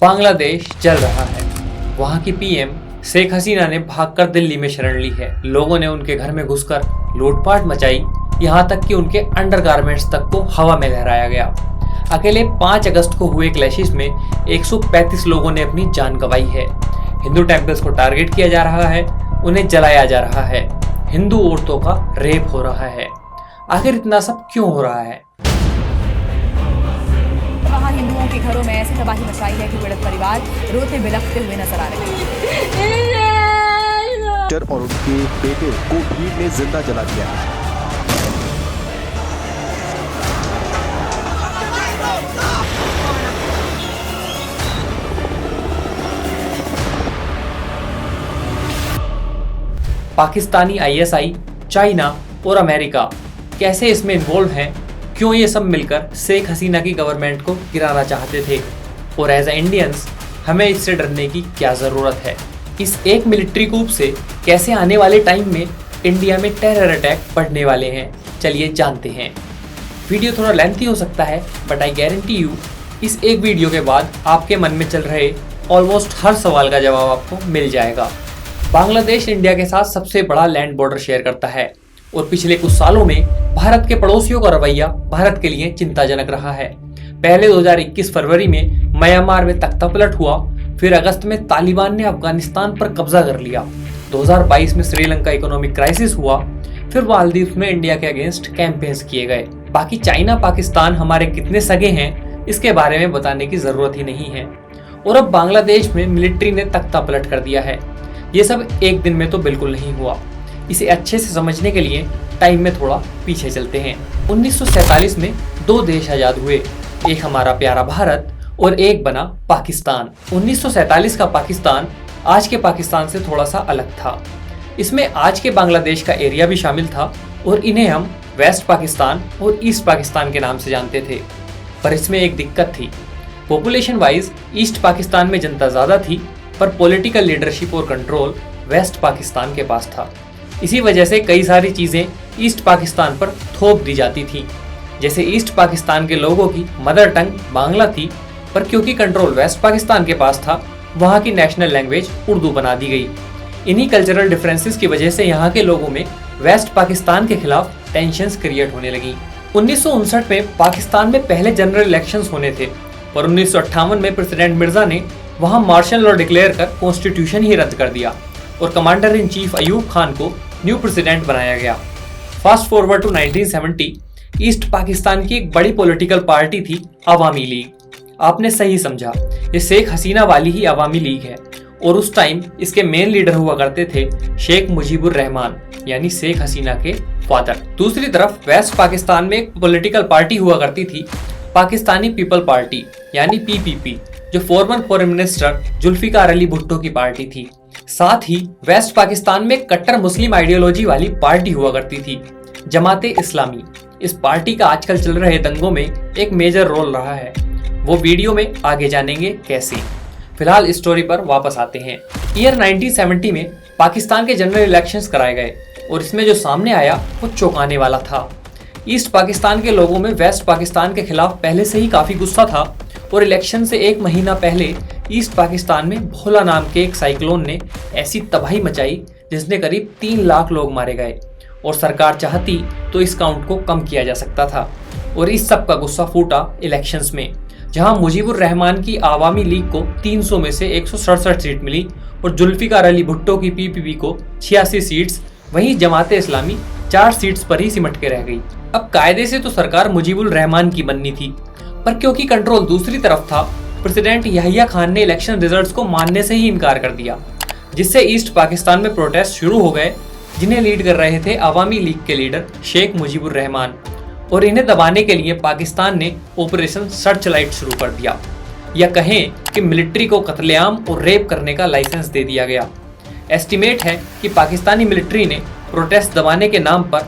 बांग्लादेश जल रहा है। वहां की पीएम शेख हसीना ने भागकर दिल्ली में शरण ली है। लोगों ने उनके घर में घुसकर लूटपाट मचाई, यहां तक कि उनके अंडरगारमेंट्स तक को हवा में लहराया गया। अकेले 5 अगस्त को हुए क्लैशेस में 135 लोगों ने अपनी जान गंवाई है। हिंदू टेम्पल्स को टारगेट किया जा रहा है, उन्हें जलाया जा रहा है, हिंदू औरतों का रेप हो रहा है। आखिर इतना सब क्यों हो रहा है? वहाँ हिंदुओं के घरों में ऐसी तबाही मचाई है कि पीड़ित परिवार रोते बिलखते हुए नजर आ रहे हैं। और उनके बेटे को भीड़ ने जिंदा जला दिया। पाकिस्तानी आईएसआई, चाइना और अमेरिका कैसे इसमें इन्वॉल्व हैं? क्यों ये सब मिलकर शेख हसीना की गवर्नमेंट को गिराना चाहते थे? और एज ए इंडियंस हमें इससे डरने की क्या ज़रूरत है? इस एक मिलिट्री कूप से कैसे आने वाले टाइम में इंडिया में टेरर अटैक बढ़ने वाले हैं? चलिए जानते हैं। वीडियो थोड़ा लेंथी हो सकता है, बट आई गारंटी यू इस एक वीडियो के बाद आपके मन में चल रहे ऑलमोस्ट हर सवाल का जवाब आपको मिल जाएगा। बांग्लादेश इंडिया के साथ सबसे बड़ा लैंड बॉर्डर शेयर करता है और पिछले कुछ सालों में भारत के पड़ोसियों का रवैया भारत के लिए चिंताजनक रहा है। पहले 2021 फरवरी में म्यांमार में तख्तापलट हुआ, फिर अगस्त में तालिबान ने अफगानिस्तान पर कब्जा कर लिया, 2022 में श्रीलंका इकोनॉमिक क्राइसिस हुआ, फिर मालदीव में इंडिया के अगेंस्ट कैंपेन्स किए गए। बाकी चाइना पाकिस्तान हमारे कितने सगे हैं इसके बारे में बताने की जरूरत ही नहीं है। और अब बांग्लादेश में मिलिट्री ने तख्तापलट कर दिया है। ये सब एक दिन में तो बिल्कुल नहीं हुआ। इसे अच्छे से समझने के लिए टाइम में थोड़ा पीछे चलते हैं। 1947 में 2 देश आजाद हुए, एक हमारा प्यारा भारत और एक बना पाकिस्तान। 1947 का पाकिस्तान आज के पाकिस्तान से थोड़ा सा अलग था। इसमें आज के बांग्लादेश का एरिया भी शामिल था और इन्हें हम वेस्ट पाकिस्तान और ईस्ट पाकिस्तान के नाम से जानते थे। पर इसमें एक दिक्कत थी। पॉपुलेशन वाइज ईस्ट पाकिस्तान में जनता ज़्यादा थी, पर पॉलिटिकल लीडरशिप और कंट्रोल वेस्ट पाकिस्तान के पास था। इसी वजह से कई सारी चीज़ें ईस्ट पाकिस्तान पर थोप दी जाती थी। जैसे ईस्ट पाकिस्तान के लोगों की मदर टंग बांग्ला थी, पर क्योंकि कंट्रोल वेस्ट पाकिस्तान के पास था, वहाँ की नेशनल लैंग्वेज उर्दू बना दी गई। इन्हीं कल्चरल डिफरेंसेस की वजह से यहाँ के लोगों में वेस्ट पाकिस्तान के खिलाफ टेंशंस क्रिएट होने लगी। 1959 में पाकिस्तान में पहले जनरल इलेक्शंस होने थे, पर 1958 में प्रेसिडेंट मिर्जा ने वहाँ मार्शल लॉ डिक्लेयर कर कॉन्स्टिट्यूशन ही रद्द कर दिया और commander in chief Ayub Khan को न्यू प्रेसिडेंट बनाया गया। Fast forward to 1970, east Pakistan की एक बड़ी पॉलिटिकल पार्टी थी अवामी लीग। आपने सही समझा, ये शेख हसीना वाली ही अवामी लीग है और उस टाइम इसके मेन लीडर हुआ करते थे शेख मुजीबुर रहमान, यानी शेख हसीना के फादर। दूसरी तरफ वेस्ट पाकिस्तान में एक पॉलिटिकल पार्टी हुआ करती थी पाकिस्तानी पीपल पार्टी, यानी पीपीपी, जो former foreign minister Zulfikar Ali Bhutto की पार्टी थी। साथ ही वेस्ट पाकिस्तान में कट्टर मुस्लिम आइडियोलॉजी वाली पार्टी हुआ करती थी, जमाते इस्लामी। इस पार्टी का आजकल चल रहे दंगों में एक मेजर रोल रहा है। वो वीडियो में आगे जानेंगे कैसे। फिलहाल इस स्टोरी पर वापस आते हैं। ईयर 1970 में पाकिस्तान के जनरल इलेक्शंस कराए गए और इसमें जो सामने आया वो चौंकाने वाला था। ईस्ट पाकिस्तान के लोगों में वेस्ट पाकिस्तान के खिलाफ पहले से ही काफी गुस्सा था और इलेक्शन से 1 महीना पहले ईस्ट पाकिस्तान में भोला नाम के एक साइक्लोन ने ऐसी तबाही मचाई जिसने करीब 3 लाख लोग मारे गए और सरकार चाहती तो इस काउंट को कम किया जा सकता था। और इस सब का गुस्सा फूटा इलेक्शंस में, जहां मुजीबुर रहमान की आवामी लीग को 300 में से 167 सीट मिली और जुल्फिकार अली भुट्टो की पीपीपी को 86 सीट्स, वहीं जमाते इस्लामी 4 सीट्स पर ही सिमट के रह गई। अब कायदे से तो सरकार मुजीबुर रहमान की बननी थी, पर क्योंकि कंट्रोल दूसरी तरफ था, प्रेसिडेंट याहिया खान ने इलेक्शन रिजल्ट्स को मानने से ही इनकार कर दिया, जिससे ईस्ट पाकिस्तान में प्रोटेस्ट शुरू हो गए, जिन्हें लीड कर रहे थे अवामी लीग के लीडर शेख मुजीबुर रहमान। और इन्हें दबाने के लिए पाकिस्तान ने ऑपरेशन सर्च लाइट शुरू कर दिया, या कहें कि मिलिट्री को कत्लेआम और रेप करने का लाइसेंस दे दिया गया। एस्टिमेट है कि पाकिस्तानी मिलिट्री ने प्रोटेस्ट दबाने के नाम पर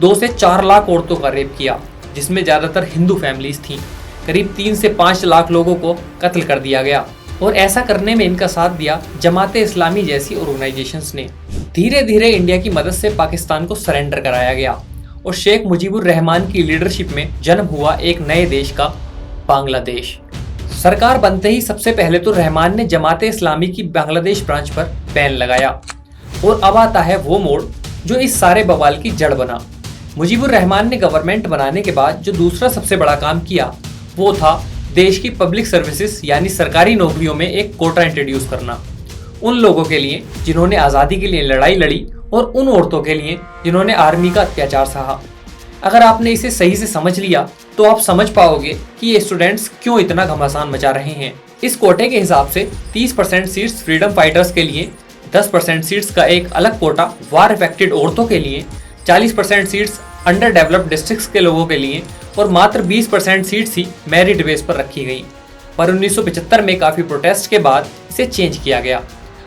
2 से 4 लाख औरतों का रेप किया, जिसमें ज्यादातर हिंदू फैमिलीज थीं। करीब 3 से 5 लाख लोगों को कत्ल कर दिया गया और ऐसा करने में इनका साथ दिया जमाते इस्लामी जैसी ऑर्गेनाइजेशंस ने। धीरे धीरे इंडिया की मदद से पाकिस्तान को सरेंडर कराया गया और शेख मुजीबुर रहमान की लीडरशिप में जन्म हुआ एक नए देश का, बांग्लादेश। सरकार बनते ही सबसे पहले तो रहमान ने जमाते इस्लामी की बांग्लादेश ब्रांच पर बैन लगाया और अब आता है वो मोड़ जो इस सारे बवाल की जड़ बना। मुजीबुर रहमान ने गवर्नमेंट बनाने के बाद जो दूसरा सबसे बड़ा काम किया वो था देश की पब्लिक सर्विसेज यानी सरकारी नौकरियों में एक कोटा इंट्रोड्यूस करना। उन लोगों के लिए जिन्होंने आज़ादी के लिए लड़ाई लड़ी और उन औरतों के लिए जिन्होंने आर्मी का अत्याचार सहा। अगर आपने इसे सही से समझ लिया तो आप समझ पाओगे कि ये स्टूडेंट्स क्यों इतना घमासान मचा रहे हैं। इस कोटे के हिसाब से 30% सीट्स फ्रीडम फाइटर्स के लिए, 10% सीट्स का एक अलग कोटा वार इफेक्टेड औरतों के लिए, 40% सीट्स अंडर डेवलप्ड डिस्ट्रिक्ट्स के लोगों के लिए और मात्र 20% सीट्स ही मेरिट बेस पर रखी गई। पर 1975 में काफ़ी प्रोटेस्ट के बाद इसे चेंज किया गया।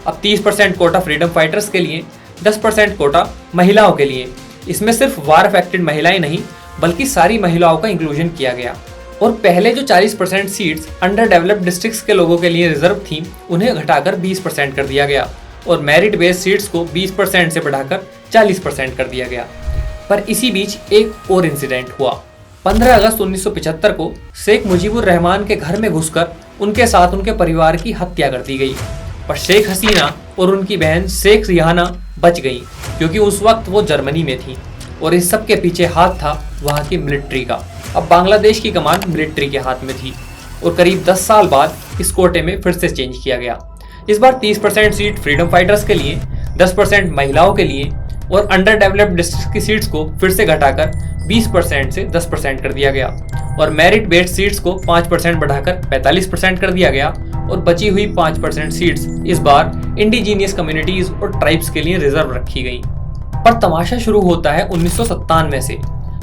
अब 30% कोटा फ्रीडम फाइटर्स के लिए, 10% कोटा महिलाओं के लिए। इसमें सिर्फ वार अफेक्टेड महिलाएं नहीं बल्कि सारी महिलाओं का इंक्लूजन किया गया। और पहले जो 40% सीट्स अंडर डेवलप्ड डिस्ट्रिक्ट्स के लोगों के लिए रिजर्व थी उन्हें घटाकर 20% कर दिया गया और मेरिट बेस्ड सीट्स को 20% से बढ़ाकर 40% कर दिया गया। पर इसी बीच एक और इंसिडेंट हुआ। 15 अगस्त 1975 को शेख मुजीबुर रहमान के घर में घुसकर उनके साथ उनके परिवार की हत्या कर दी गई। पर शेख हसीना और उनकी बहन शेख रिहाना बच गई क्योंकि उस वक्त वो जर्मनी में थी और इस सब के पीछे हाथ था वहाँ की मिलिट्री का। अब बांग्लादेश की कमान मिलिट्री के हाथ में थी और करीब 10 साल बाद इस कोटे में फिर से चेंज किया गया। इस बार 30% सीट फ्रीडम फाइटर्स के लिए, 10% महिलाओं के लिए और अंडर डेवलप्ड डिस्ट्रिक्ट की सीट्स को फिर से घटाकर 20% से 10% कर दिया गया और मेरिट बेस्ड सीट्स को 5% बढ़ाकर 45% कर दिया गया और बची हुई 5% सीट्स इस बार इंडिजीनियस कम्युनिटीज और ट्राइब्स के लिए रिजर्व रखी गई। पर तमाशा शुरू होता है 1997 से,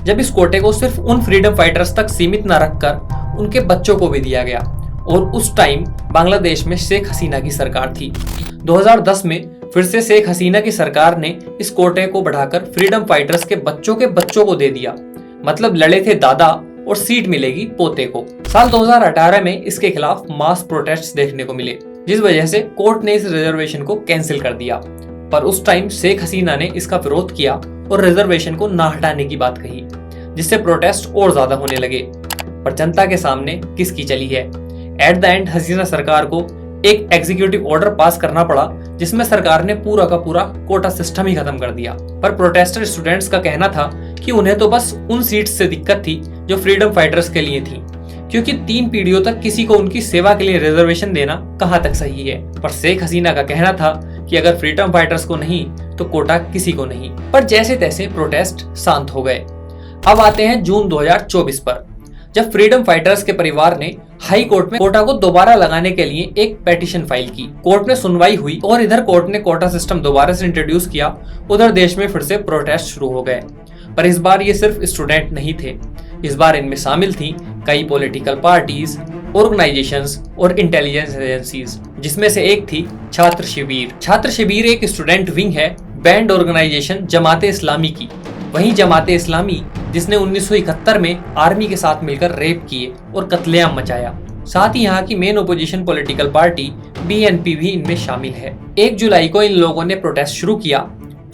जब इस कोटे को सिर्फ उन फ्रीडम फाइटर्स तक सीमित न रखकर उनके बच्चों को भी दिया गया और उस टाइम बांग्लादेश में शेख हसीना की सरकार थी। 2010 में फिर से शेख हसीना की सरकार ने इस कोटे को बढ़ाकर फ्रीडम फाइटर्स के बच्चों को दे दिया। मतलब लड़े थे दादा और सीट मिलेगी पोते को। साल 2018 में इसके खिलाफ मास प्रोटेस्ट देखने को मिले जिस वजह से कोर्ट ने इस रिजर्वेशन को कैंसिल कर दिया। पर उस टाइम शेख हसीना ने इसका विरोध किया और रिजर्वेशन को ना हटाने की बात कही जिससे प्रोटेस्ट और ज्यादा होने लगे। पर जनता के सामने किसकी चली है। एट द एंड हसीना सरकार को एक एग्जीक्यूटिव ऑर्डर पास करना पड़ा जिसमें सरकार ने पूरा का पूरा कोटा सिस्टम ही खत्म कर दिया। पर प्रोटेस्टर स्टूडेंट्स का कहना था कि उन्हें तो बस उन सीट्स से दिक्कत थी जो फ्रीडम फाइटर्स के लिए थी, क्योंकि 3 पीढ़ियों तक किसी को उनकी सेवा के लिए रिजर्वेशन देना कहां तक सही है। पर शेख हसीना का कहना था कि अगर फ्रीडम फाइटर्स को नहीं तो कोटा किसी को नहीं। पर जैसे तैसे प्रोटेस्ट शांत हो गए। अब आते हैं जून 2024 पर, जब फ्रीडम फाइटर्स के परिवार ने हाई कोर्ट में कोटा को दोबारा लगाने के लिए एक पेटिशन फाइल की। कोर्ट में सुनवाई हुई और इधर कोर्ट ने कोटा सिस्टम दोबारा से इंट्रोड्यूस किया, उधर देश में फिर से प्रोटेस्ट शुरू हो गए। पर इस बार ये सिर्फ स्टूडेंट नहीं थे, इस बार इनमें शामिल थी कई पॉलिटिकल पार्टीज, ऑर्गेनाइजेशंस और इंटेलिजेंस एजेंसीज, जिसमें से एक थी छात्र शिविर। छात्र शिविर एक स्टूडेंट विंग है बैंड ऑर्गेनाइजेशन जमाते इस्लामी की। वहीं जमाते इस्लामी जिसने 1971 में आर्मी के साथ मिलकर रेप किए और कत्लेआम मचाया। साथ ही यहाँ की main opposition political party BNP भी इनमें शामिल है। 1 जुलाई को इन लोगों ने प्रोटेस्ट शुरू किया।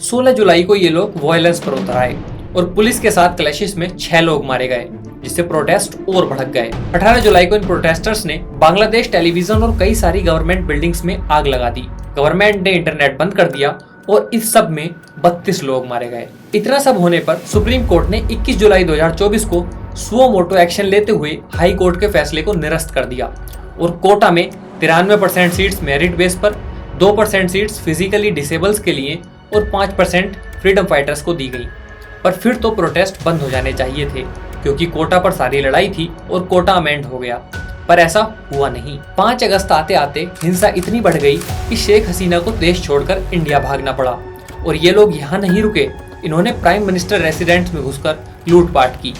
16 जुलाई को ये लोग वायलेंस पर उतर आए और पुलिस के साथ क्लैशेस में 6 लोग मारे गए जिससे प्रोटेस्ट और भड़क गए। 18 जुलाई को इन प्रोटेस्टर्स ने बांग्लादेश टेलीविजन और कई सारी गवर्नमेंट बिल्डिंग्स में आग लगा दी। गवर्नमेंट ने इंटरनेट बंद कर दिया और इस सब में 32 लोग मारे गए। इतना सब होने पर सुप्रीम कोर्ट ने 21 जुलाई 2024 को सुओ मोटो एक्शन लेते हुए हाई कोर्ट के फैसले को निरस्त कर दिया और कोटा में 93% सीट्स मेरिट बेस पर, 2% सीट्स फिजिकली डिसेबल्स के लिए और 5% फ्रीडम फाइटर्स को दी गई। पर फिर तो प्रोटेस्ट बंद हो जाने चाहिए थे क्योंकि कोटा पर सारी लड़ाई थी और कोटा अमेंड हो गया। पर ऐसा हुआ नहीं। 5 अगस्त आते आते हिंसा इतनी बढ़ गई कि शेख हसीना को देश छोड़कर इंडिया भागना पड़ा और ये लोग यहाँ नहीं रुके। इन्होंने प्राइम मिनिस्टर रेसिडेंस में घुसकर लूटपाट की।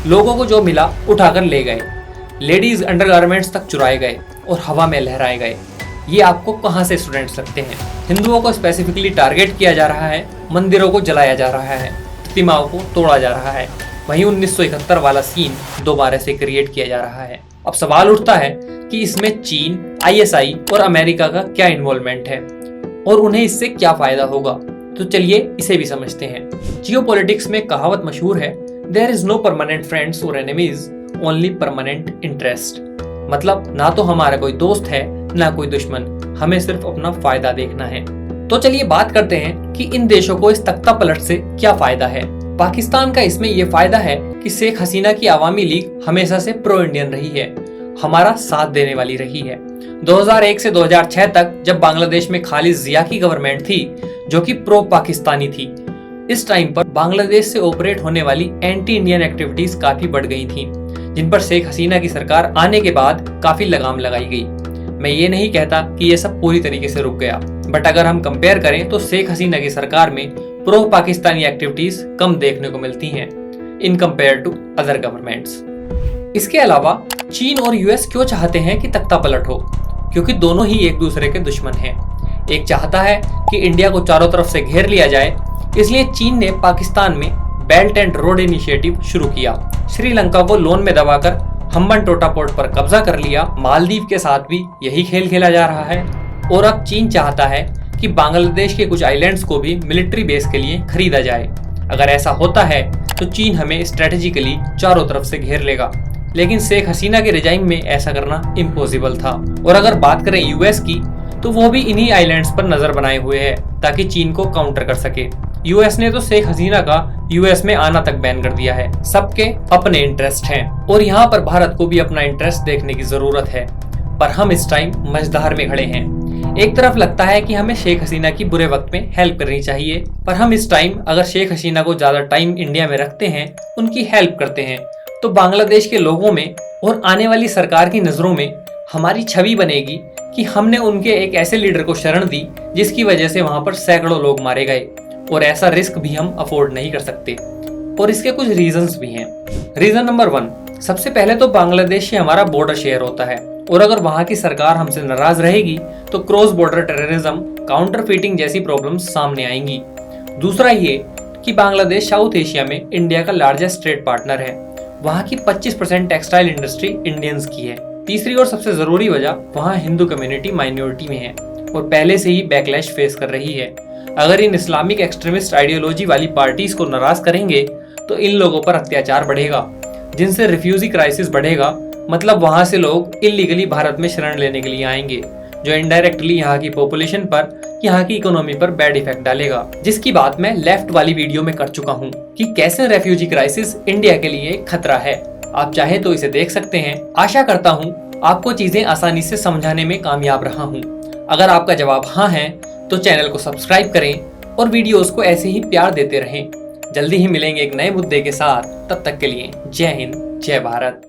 लोगों को जो मिला उठाकर ले गए। लेडीज अंडरगारमेंट्स तक चुराए गए और हवा में लहराए गए। ये आपको कहाँ से स्टूडेंट्स लगते हैं। हिंदुओं को स्पेसिफिकली टारगेट किया जा रहा है, मंदिरों को जलाया जा रहा है, प्रतिमाओं को तोड़ा जा रहा है। वहीं 1971 वाला सीन दोबारा से क्रिएट किया जा रहा है। अब सवाल उठता है कि इसमें चीन, ISI और अमेरिका का क्या इन्वॉल्वमेंट है और उन्हें इससे क्या फायदा होगा। तो चलिए इसे भी समझते हैं। जियोपॉलिटिक्स में कहावत मशहूर है, there is no permanent friends और एनिमीज, ओनली परमानेंट इंटरेस्ट। मतलब ना तो हमारा कोई दोस्त है ना कोई दुश्मन, हमें सिर्फ अपना फायदा देखना है। तो चलिए बात करते हैं कि इन देशों को इस तख्ता पलट से क्या फायदा है। पाकिस्तान का इसमें यह फायदा है कि शेख हसीना की अवामी लीग हमेशा से प्रो इंडियन रही है, हमारा साथ देने वाली रही है। 2001 से 2006 तक जब बांग्लादेश में खालिद जिया की गवर्नमेंट थी जो कि प्रो पाकिस्तानी थी, इस टाइम पर बांग्लादेश से ऑपरेट होने वाली एंटी इंडियन एक्टिविटीज काफी बढ़ गई थी, जिन पर शेख हसीना की सरकार आने के बाद काफी लगाम लगाई गई। मैं ये नहीं कहता कि ये सब पूरी तरीके से रुक गया, बट अगर हम कंपेयर करें तो शेख हसीना की सरकार में प्रो पाकिस्तानी एक्टिविटीज कम देखने को मिलती हैं in compare to other governments. इसके अलावा चीन और यूएस क्यों चाहते हैं कि तख्ता पलट हो? क्योंकि दोनों ही एक दूसरे के दुश्मन हैं। एक चाहता है कि इंडिया को चारों तरफ से घेर लिया जाए, इसलिए चीन ने पाकिस्तान में बेल्ट एंड रोड इनिशिएटिव शुरू किया, श्रीलंका को लोन में दबाकर हम्बन टोटा पोर्ट पर कब्जा कर लिया। मालदीव के साथ भी यही खेल खेला जा रहा है और अब चीन चाहता है कि बांग्लादेश के कुछ आइलैंड्स को भी मिलिट्री बेस के लिए खरीदा जाए। अगर ऐसा होता है तो चीन हमें स्ट्रेटेजिकली चारों तरफ से घेर लेगा, लेकिन शेख हसीना के रिजाइम में ऐसा करना इम्पॉसिबल था। और अगर बात करें यूएस की, तो वो भी इन्हीं आइलैंड्स पर नजर बनाए हुए है ताकि चीन को काउंटर कर सके। यूएस ने तो शेख हसीना का यूएस में आना तक बैन कर दिया है। सबके अपने इंटरेस्ट हैं और यहाँ पर भारत को भी अपना इंटरेस्ट देखने की जरूरत है, पर हम इस टाइम मझधार में खड़े हैं। एक तरफ लगता है कि हमें शेख हसीना की बुरे वक्त में हेल्प करनी चाहिए, पर हम इस टाइम अगर शेख हसीना को ज्यादा टाइम इंडिया में रखते हैं, उनकी हेल्प करते हैं, तो बांग्लादेश के लोगों में और आने वाली सरकार की नजरों में हमारी छवि बनेगी कि हमने उनके एक ऐसे लीडर को शरण दी जिसकी वजह से वहां पर सैकड़ों लोग मारे गए, और ऐसा रिस्क भी हम अफोर्ड नहीं कर सकते। और इसके कुछ रीजंस भी हैं। रीजन नंबर 1, सबसे पहले तो बांग्लादेश से हमारा बॉर्डर शेयर होता है, और अगर वहां की सरकार हमसे नाराज रहेगी तो क्रॉस बॉर्डर टेररिज्म, काउंटरफीटिंग जैसी प्रॉब्लम्स सामने आएंगी। दूसरा ये कि बांग्लादेश साउथ एशिया में इंडिया का लार्जेस्ट ट्रेड पार्टनर है, वहाँ की 25% टेक्सटाइल इंडस्ट्री इंडियंस की है। तीसरी और सबसे जरूरी वजह, वहाँ हिंदू कम्युनिटी माइनॉरिटी में है और पहले से ही बैकलैश फेस कर रही है। अगर इन इस्लामिक एक्सट्रीमिस्ट आइडियोलॉजी वाली पार्टीज को नाराज करेंगे तो इन लोगों पर अत्याचार बढ़ेगा, जिनसे रिफ्यूजी क्राइसिस बढ़ेगा। मतलब वहां से लोग इलीगली भारत में शरण लेने के लिए आएंगे, जो इनडायरेक्टली यहाँ की पॉपुलेशन पर, यहाँ की इकोनॉमी पर बैड इफेक्ट डालेगा, जिसकी बात मैं लेफ्ट वाली वीडियो में कर चुका हूँ कि कैसे रेफ्यूजी क्राइसिस इंडिया के लिए खतरा है। आप चाहे तो इसे देख सकते हैं। आशा करता हूँ आपको चीजें आसानी से समझाने में कामयाब रहा हूँ। अगर आपका जवाब हाँ है तो चैनल को सब्सक्राइब करें और वीडियोस को ऐसे ही प्यार देते रहें। जल्दी ही मिलेंगे एक नए मुद्दे के साथ, तब तक के लिए जय हिंद, जय भारत।